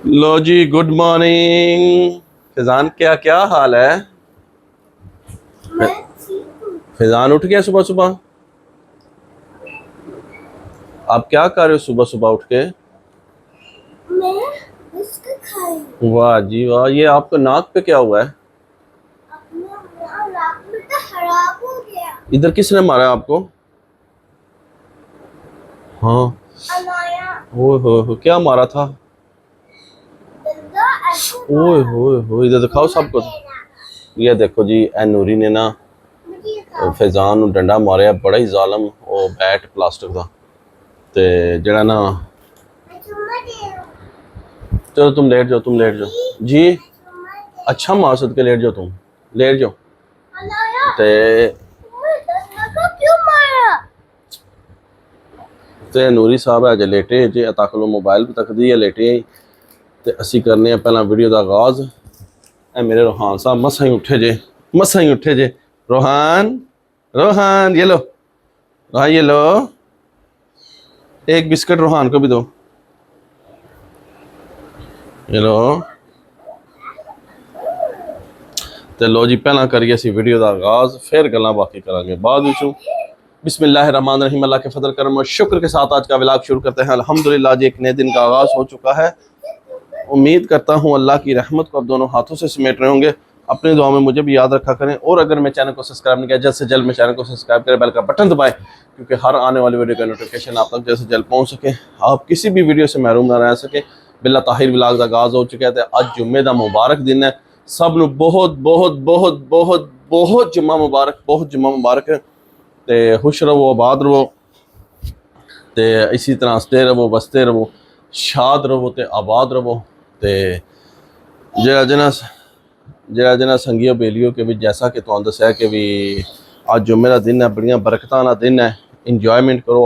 लो जी, good morning. Fizaan, क्या क्या हाल है? मैं ठीक हूँ। फिजान उठ गया सुबह सुबह? आप क्या कर रहे हो सुबह सुबह उठ के? मैं बिस्कुट खाई। वाह जी वाह, ये आपको नाक पे क्या हुआ है? अपना मेरा रात में तो खराब हो गया। इधर किसने मारा आपको? हाँ। अनाया ओए हो, क्या मारा था? दंगा ऐसे ओए मारा। हो, इधर दिखाओ तुम्हें सबको। देना ये देखो जी, ए नूरी ने ना मुझे खाओ। फैजान ਨੂੰ डंडा मारिया, बड़ा ही जालम। ਉਹ बैट प्लास्टिक ਦਾ ਤੇ ਜਿਹੜਾ ना। मैं तुम्हें दे रहा हूँ। चलो तुम लेट जाओ, तुम लेट जाओ जी। मैं तुम्हें दे अच्छा मासूद के लेट जाओ, तुम लेट जाओ। अनाया ते तुम्हें दंगा को क्यों मारा? ਤੇ ਨੂਰੀ ਸਾਹਿਬ ਅਜੇ ਲੇਟੇ ਜੇ, ਤੱਕ ਲੋ ਮੋਬਾਈਲ ਵੀ ਤੱਕਦੀ ਹੈ ਲੇਟੇ ਹੀ। ਤੇ ਅਸੀਂ ਕਰਨੇ ਆ ਪਹਿਲਾਂ ਵੀਡੀਓ ਦਾ ਆਗਾਜ਼। ਇਹ ਮੇਰੇ रोहान साहब मसा ही उठे जे, मसा ही उठे जे। रोहान, रोहान ये लो, रोहान ये लो, एक बिस्किट रोहान को भी दो, ये लो। ਤੇ ਲੋ ਜੀ, ਪਹਿਲਾਂ ਕਰੀਏ ਅਸੀਂ ਵੀਡੀਓ ਦਾ ਆगाज, फिर गल्लां बाकी करांगे बाद विचों। बिस्मिल्लाहिर्रहमानिर्रहीम। अल्लाह के फजल करम और शुक्र के साथ आज का व्लॉग शुरू करते हैं। अल्हम्दुलिल्लाह जी, एक नए दिन का आगाज़ हो चुका है। उम्मीद करता हूँ अल्लाह की रहमत को अब दोनों हाथों से समेट रहे होंगे। अपनी दुआ में मुझे भी याद रखा करें, और अगर मैं चैनल को सब्सक्राइब नहीं किया, जल्द से जल्द मैं चैनल को सब्सक्राइब करें, बेल का बटन दबाएं, क्योंकि हर आने वाली वीडियो का नोटिफिकेशन आप तक जल्द से जल्द पहुँच सके, आप किसी भी वीडियो से महरूम ना रह सके। बिल्ला ताहिर व्लॉग का आगाज़ हो चुका है। अज जुम्मे का मुबारक दिन है। सब नूं बहुत बहुत बहुत बहुत बहुत जुम्मा मुबारक, बहुत जुम्मा मुबारक। ते खुश रहो, आबाद रहो, ते इसी तरह हंसते रहो, बसते रहो, शाद रहो, ते आबाद रहो। ते जेड़ा जना जेड़ा जना संगियो बेलियो के भी, जैसा कि तुहानूं दस्सिया कि भी अज जुम्मे का दिन है, बड़ियां बरकतां दा दिन है। इंजॉयमेंट करो।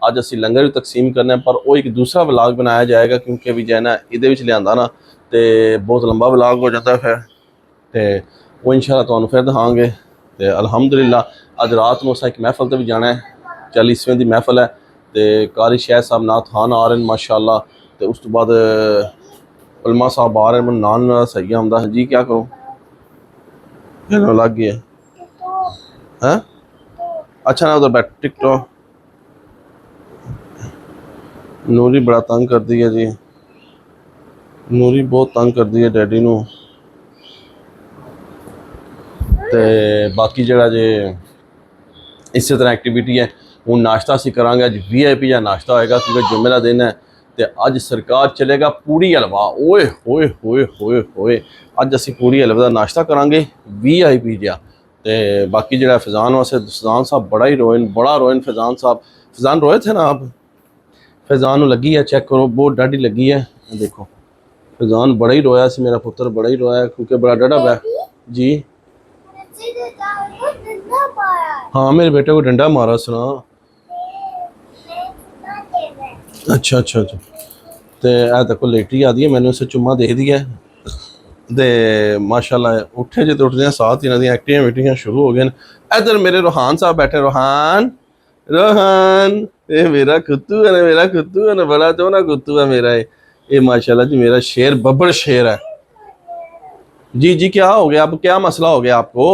अज असी लंगर भी तकसीम करना है, पर वो एक दूसरा व्लॉग बनाया जाएगा, क्योंकि भी जो है ना इहदे विच लिआंदा ना तो बहुत लंबा व्लॉग हो जाता है फिर। तो वो इंशाअल्लाह तुहानूं फिर दिखांगे। तो अल्हम्दुलिल्लाह अज रात में असां एक महफल ते भी जाना है, 40वें की महफल है। तो कारी शैह साहब नाथ खान आ रहे हैं माशाअल्लाह। तो उस तो बाद उलमा साहब आ रहे हैं, नान सही आंदा जी। क्या करूँ, कहने लग गया तो है। अच्छा ना, उधर बैठ टिकटॉक। नूरी बड़ा तंग कर दी है जी, नूरी बहुत तंग कर दी है डैडी नू। ते बाकी जरा जे इस तरह एक्टिविटी है। हूँ नाश्ता असी करांगे, अज VIP या नाश्ता होएगा, क्योंकि जुम्मे का दिन है। तो अज सरकार चलेगा पूड़ी हलवा। ओए होए होए होए होए, अज असी पूड़ी हलवे का नाश्ता करांगे VIP जहा। तो बाकी जरा फैजान वास्ते, फैजान साहब बड़ा ही रोए, बड़ा रोए फैजान साहब। फैजान रोए थे ना आप? फैजान नूं लगी है, चेक करो, बहुत डाढ़ी लगी है। देखो फैजान बड़ा ही रोया सी, मेरा पुत्र बड़ा ही रोया, क्योंकि बड़ा डाढ़ा हुआ है डैडी जी। मुझे देता को दंगा मारा है। हाँ, मेरे बेटे को डंडा मारा सुना। मैं तुम्हें दे रहा हूँ। अच्छा अच्छा अच्छा। तो ए देखो लेटी आदि है, मैंने उसे चुम्मा दे दिया है। ते माशाल्लाह उठे जो, तो उठते साथ ही इन्होंने एक्टिविटियां शुरू हो गई। इधर मेरे रोहान साहब बैठे। रोहान, रोहान, ये मेरा कुत्तू है ना, मेरा कुत्तू है ना, बड़ा तो ना कुत्तू है मेरा। ये माशाल्लाह जी मेरा शेर, बब्बर शेर है जी। जी क्या हो गया, अब क्या मसला हो गया आपको?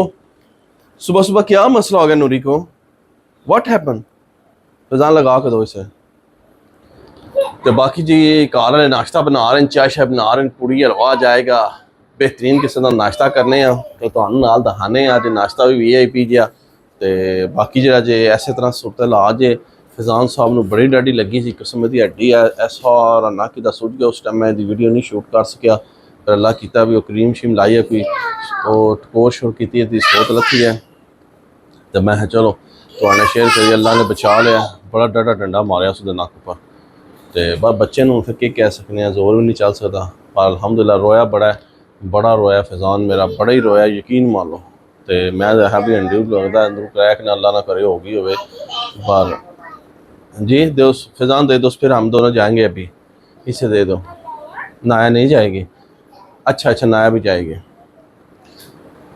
सुबह सुबह क्या मसला हो गया नूरी को? What happen? फैजान लगा के दो इसे। तो बाकी जी घर वाले नाश्ता बना रहे हैं, चाय शाय बना रहे हैं, पूड़ी हलवा जाएगा। बेहतरीन किस्म का नाश्ता करने तो तुहानूं नाल दिखाने अज नाश्ता भी VIP जिहा। तो बाकी जरा जे इस तरह सूरत ला जे, फैजान साहब नूं बड़ी डाढ़ी लगी सी, किस्म की हड्डी है, ऐ सारा नक दा सुज गया। उस टाइम मैं वीडियो नहीं शूट कर सकिया, पर अल्लाह कीता भी वो क्रीम शीम लाई है, कोई टकोर शोर की सोत लथी है। तो मैं चलो तुहानूं शेयर करिए, अल्लाह ने बचा लिया। बड़ा डाढ़ा डंडा मारिया उसदे नक पर। तो बस बच्चे नूं फिर क्या कह सकते हैं, जोर भी नहीं चल सकता। पर अल्हम्दुलिल्लाह रोया बड़ा है, बड़ा रोया फैजान मेरा, बड़ा ही रोया, यकीन मान लो। तो मैं हैवी हंडी लगता अंदरों क्रैक ना, अल्लाह ना करे होगी होवे। पर जी दो फैजान, दे दो, फिर हम दोनों जाएंगे अभी। इसे दे दो। नाया नहीं जाएगी? अच्छा अच्छा, नाया भी जाएगी।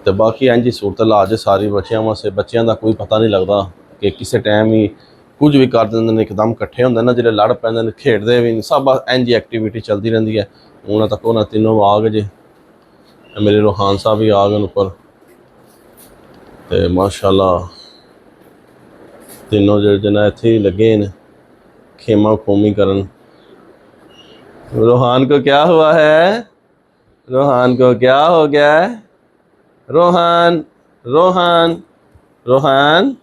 तो बाकी इंज सूरत ला जे सारी बच्चों वास्ते, बच्चों का कोई पता नहीं लगता कि किसी टाइम ही ਕੁਝ ਵੀ ਕਰ ਦਿੰਦੇ ਨੇ, ਇੱਕਦਮ ਇਕੱਠੇ ਹੁੰਦੇ ਨੇ, ਜਿਹੜੇ ਲੜ ਪੈਂਦੇ ਨੇ, ਖੇਡਦੇ ਵੀ ਨੇ, ਸਭ ਇੰਝ ਹੀ ਐਕਟੀਵਿਟੀ ਚੱਲਦੀ ਰਹਿੰਦੀ ਹੈ। ਉਹਨਾਂ ਤੱਕ ਉਹਨਾਂ ਤਿੰਨੋਂ ਆ ਗਏ ਜੇ, ਮੇਰੇ ਰੋਹਾਨ ਸਾਹਿਬ ਵੀ ਆ ਗਏ ਉੱਪਰ, ਤੇ ਮਾਸ਼ਾਅੱਲਾ ਤਿੰਨੋਂ ਜਿਹੜੇ ਜਣਾ ਇੱਥੇ ਹੀ ਲੱਗੇ ਨੇ खेमा खोमी करन। रोहान को क्या हुआ है? रोहान को क्या हो गया है? रोहान रोहान रोहान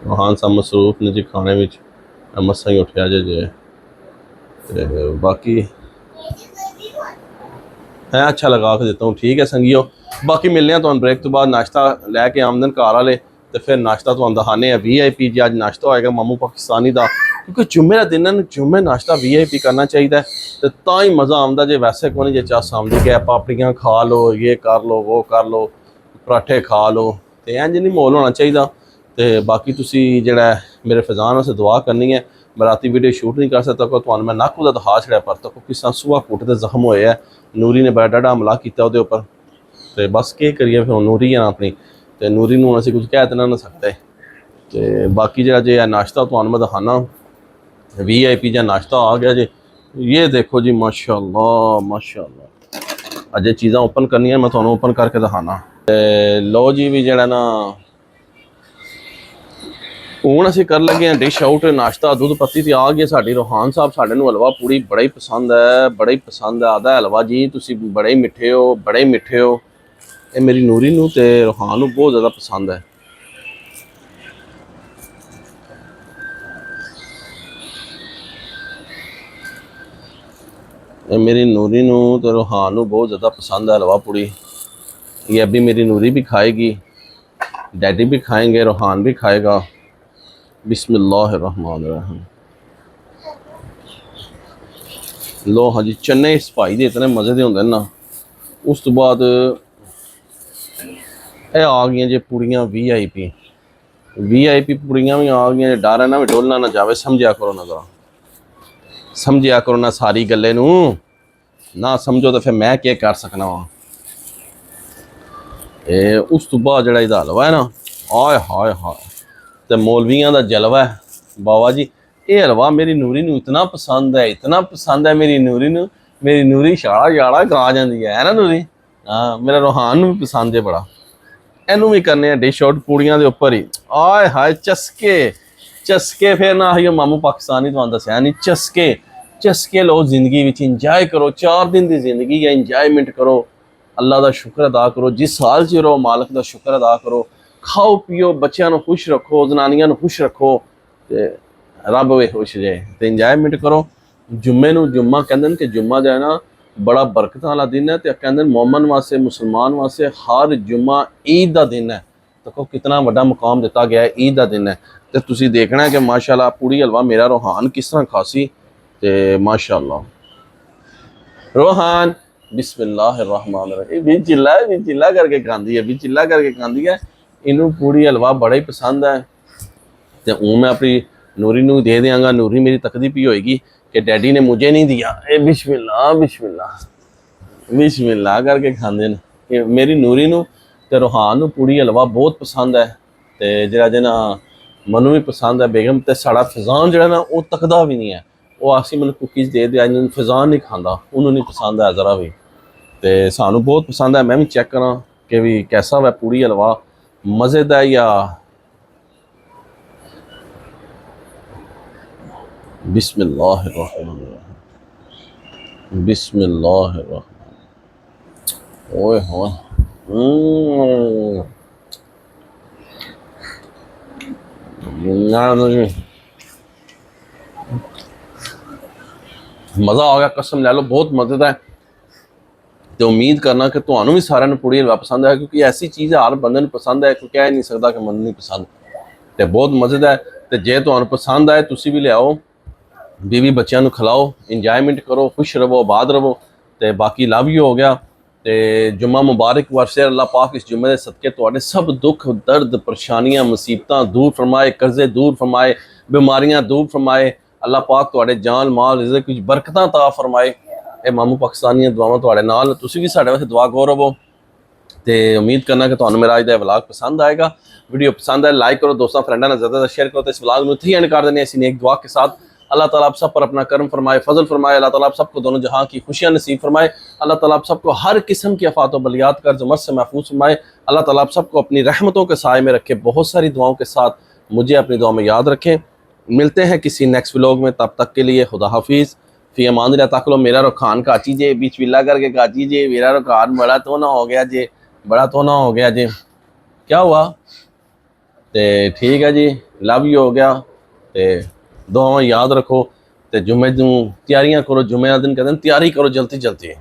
रोहान सा मसरूफ ने जी खाने में मसा ही उठा जे ते बाकी है अच्छा लगा के देता हूँ। ठीक है संगियो, बाकी मिलने हैं तो ब्रेक तो बाद नाश्ता लैके आमदन घर वाले ਤੇ ਫਿਰ ਨਾਸ਼ਤਾ ਤੁਹਾਨੂੰ ਦਿਖਾਣੇ ਆ VIP ਜੀ। ਅੱਜ ਨਾਸ਼ਤਾ ਹੋਏਗਾ ਮਾਮੂ ਪਾਕਿਸਤਾਨੀ ਦਾ, ਕਿਉਂਕਿ ਜੁਮੇ ਦਾ ਦਿਨ ਹੈ, ਜੁਮੇ ਨਾਸ਼ਤਾ VIP ਕਰਨਾ ਚਾਹੀਦਾ ਤੇ ਤਾਂ ਹੀ ਮਜ਼ਾ ਆਉਂਦਾ। ਜੇ ਵੈਸੇ ਕੋਈ ਨਹੀਂ, ਜੇ ਚਾਹ ਸਾਹਮਣੇ ਗਿਆ ਪਾਪੜੀਆਂ ਖਾ ਲਓ, ਇਹ ਕਰ ਲਓ, ਉਹ ਕਰ ਲਓ, ਪਰਾਠੇ ਖਾ ਲਓ, ਤੇ ਇੰਝ ਨਹੀਂ ਮਾਹੌਲ ਹੋਣਾ ਚਾਹੀਦਾ। ਤੇ ਬਾਕੀ ਤੁਸੀਂ ਜਿਹੜਾ ਮੇਰੇ ਫਜ਼ਾਨ ਵਾਸਤੇ ਦੁਆ ਕਰਨੀ ਹੈ। ਮੈਂ ਰਾਤੀ ਵੀਡੀਓ ਸ਼ੂਟ ਨਹੀਂ ਕਰ ਸਕਦਾ, ਤੁਹਾਨੂੰ ਮੈਂ ਨੱਕ ਉਹਦਾ ਦਿਖਾ ਛੜਿਆ, ਪਰ ਤੱਕ ਕਿਸ ਤਰ੍ਹਾਂ ਸੁਆਹ ਕੁੱਟ ਦੇ ਜ਼ਖਮ ਹੋਏ ਆ। ਨੂਰੀ ਨੇ ਬੜਾ ਡਾਢਾ ਹਮਲਾ ਕੀਤਾ ਉਹਦੇ ਉੱਪਰ, ਤੇ ਬਸ ਕੀ ਕਰੀਏ ਫਿਰ, ਨੂਰੀ ਆ ਆਪਣੀ, ਤੇ ਨੂਰੀ ਨੂੰ ਅਸੀਂ ਕੁਝ ਕਹਿ ਤਾਂ ਨਾ ਸਕਦੇ। ਤੇ ਬਾਕੀ ਜਿਹੜਾ ਜੇ ਨਾਸ਼ਤਾ ਤੁਹਾਨੂੰ ਮੈਂ ਦਿਖਾਣਾ VIP ਜਾਂ ਨਾਸ਼ਤਾ ਆ ਗਿਆ ਜੇ। ਇਹ ਦੇਖੋ ਜੀ ਮਾਸ਼ਾਅੱਲਾ ਮਾਸ਼ਾਅੱਲਾ। ਅੱਜ ਇਹ ਚੀਜ਼ਾਂ ਓਪਨ ਕਰਨੀਆਂ, ਮੈਂ ਤੁਹਾਨੂੰ ਓਪਨ ਕਰਕੇ ਦਿਖਾਣਾ। ਤੇ ਲੋ ਜੀ ਵੀ ਜਿਹੜਾ ਨਾ ਹੁਣ ਅਸੀਂ ਕਰ ਲੱਗੇ ਹਾਂ ਡਿਸ਼ ਆਊਟ। ਨਾਸ਼ਤਾ ਦੁੱਧ ਪੱਤੀ ਤੇ ਆ ਗਈ ਸਾਡੀ। ਰੋਹਾਨ ਸਾਹਿਬ ਸਾਡੇ ਨੂੰ ਹਲਵਾ ਪੂੜੀ ਬੜਾ ਹੀ ਪਸੰਦ ਹੈ, ਬੜਾ ਹੀ ਪਸੰਦ ਹੈ। ਆਦਾ ਹਲਵਾ ਜੀ ਤੁਸੀਂ ਬੜੇ ਹੀ ਮਿੱਠੇ ਹੋ, ਬੜੇ ਹੀ ਮਿੱਠੇ ਹੋ। ਇਹ ਮੇਰੀ ਨੂਰੀ ਨੂੰ ਤੇ ਰੋਹਾਨ ਨੂੰ ਬਹੁਤ ਜ਼ਿਆਦਾ ਪਸੰਦ ਹੈ। ये मेरी नूरी नू तो रोहान नू बहुत ज़्यादा पसंद है हलवा पूड़ी। ये अभी मेरी नूरी भी खाएगी, डैडी भी खाएंगे, रोहान भी खाएगा। बिस्मिल्लाहिर्रहमानिर्रहीम। लो हाँ जी, चने इस भाई दे इतने मज़े दे होंगे ना। उस तो बाद ये आ गई जे पूड़ियाँ VIP पूड़ियाँ भी आ गई। डर है ना भी डोलना ना जावे, समझा करो ना, जरा समझिया करो ना सारी गल्ले नू। ना समझो तो फिर मैं क्या कर सकना वा। उस तो बाद जड़ा इहदा हलवा है ना, आय हाय हाय, तो मौलवियां दा जलवा है बाबा जी। ये हलवा मेरी नूरी नू इतना पसंद है, इतना पसंद है मेरी नूरी नू। मेरी नूरी शाड़ा शाड़ा गा जाती है ना नूरी। हाँ, मेरा रोहान नू भी पसंद है बड़ा। इनू भी करने डिश आउट पूड़ियां दे उपर ही। आय हाय चस्के चस्के, फिर ना आइयो मामू पाकिस्तानी तो दसिया नहीं। चस्के चस्के लो, जिंदगी विच इंजॉय करो। 4 दिन की जिंदगी है, इंजॉयमेंट करो, अल्लाह का शुक्र अदा करो। जिस हाल च रहो मालिक का शुक्र अदा करो। खाओ पियो, बच्चों को खुश रखो, जनानियां को खुश रखो, ते रब वे खुश जाए, तो इंजॉयमेंट करो। जुम्मे नू जुम्मा कहते कि जुम्मा जो है ना बड़ा बरकत वाला दिन है। तो कहते मोमन वास्ते, मुसलमान वास्ते हर जुम्मा ईद का दिन है। देखो कितना बड़ा मुकाम दिता गया है, ईद का दिन है। तो तुसी देखना है कि माशाल्लाह पूड़ी हलवा मेरा रोहान किस तरह खासी। ते माशाल्लाह रोहान बिस्मिल्लाहिर्रहमानिर्रहीम। भी चिल्ला करके खांदी है, भी चिल्ला करके खांदी है। इनू पूड़ी हलवा बड़ा ही पसंद है। तो हूँ मैं अपनी नूरी नू दे देंगा। नूरी मेरी तकदी पी होएगी कि डैडी ने मुझे नहीं दिया। ए बिस्मिल्लाह बिस्मिल्लाह बिस्मिल्लाह करके खांदे ने। मेरी नूरी नू ते रोहान नू पूड़ी हलवा बहुत पसंद है। तो जरा जना मनु भी पसंद है। बेगम ते साड़ा फजान जरा ना वो तकदा भी नहीं है। वो आसी मैंने कुकीज़ दे दिया, फजान नहीं खाता, उन्होंने नहीं पसंद है ज़रा भी। तो सानू बहुत पसंद है। मैं भी चेक करा कि भी कैसा वह पूड़ी हलवा मज़ेदा है या। बिस्मिल्लाहिर्रहमानिर्रहीम बिस्मिल्लाहिर्रहमानिर्रहीम। ओए होए मज़ा आ गया, कसम ले लो, बहुत मज़ेदार है। तो उम्मीद करना कि तुहानू भी सारे पूड़ी हलवा पसंद है, क्योंकि ऐसी चीज़ हर बंदे पसंद है, कोई कह नहीं सकता कि मन नहीं पसंद। तो बहुत मज़ेदार। तो जे तुहानू पसंद आए तुसी भी लियाओ, बीवी बच्चों खिलाओ, इंजॉयमेंट करो, खुश रहो, आबाद रहो। तो बाकी लव यू हो गया। तो जुम्मा मुबारक वर्षे। अल्लाह पाक इस जुम्मे के सदके तुहाडे सब दुख दर्द परेशानियां मुसीबतां दूर फरमाए, कर्जे दूर फरमाए, बीमारियां दूर फरमाए। अल्लाह पाक तुहाडे जान माल रिज़्क़ कुछ बरकतां ता फरमाए। ए मामू पाकिस्तानी दुआवां तुहाडे नाल, तुसीं भी साडे वास्ते दुआ करो रवो। ਤੇ ਉਮੀਦ ਕਰਨਾ ਕਿ ਤੁਹਾਨੂੰ ਮੇਰਾ ਅੱਜ ਦਾ ਵਲੌਗ ਪਸੰਦ ਆएगा। वीडियो पसंद है लाइक करो, दोस्तों फ्रेंडा ने ज़्यादा शेयर करो। तो इस व्लॉग में थी एंड कर देने ऐसी नेक दुआ के साथ। अल्लाह ताला आप सब पर अपना करम फरमाए, फजल फरमाए। अल्लाह ताला आप सबको दोनों जहां की खुशियां नसीब फरमाए। अल्लाह ताला आप सबको हर किस्म की आफात व बलियात कर जमर से महफूज फरमाए। अल्लाह ताला आप सबको अपनी रहमतों के साए में रखे। बहुत सारी दुआओं के साथ मुझे अपनी दुआ में याद रखें। मिलते हैं किसी नेक्स्ट व्लॉग में, तब तक के लिए खुदा हाफिज़। फी अमान ताकलो। मेरा रुखान काची जे बीच विला करके काची जे, मेरा रुखान बड़ा तो ना हो गया जे, बड़ा तो ना हो गया जे, क्या हुआ? तो ठीक है जी, लव यू हो गया। तो दुआवां याद रखो। तो जुमे तैयारियां करो, जुमे का दिन कहते हैं तैयारी करो जल्दी जल्दी।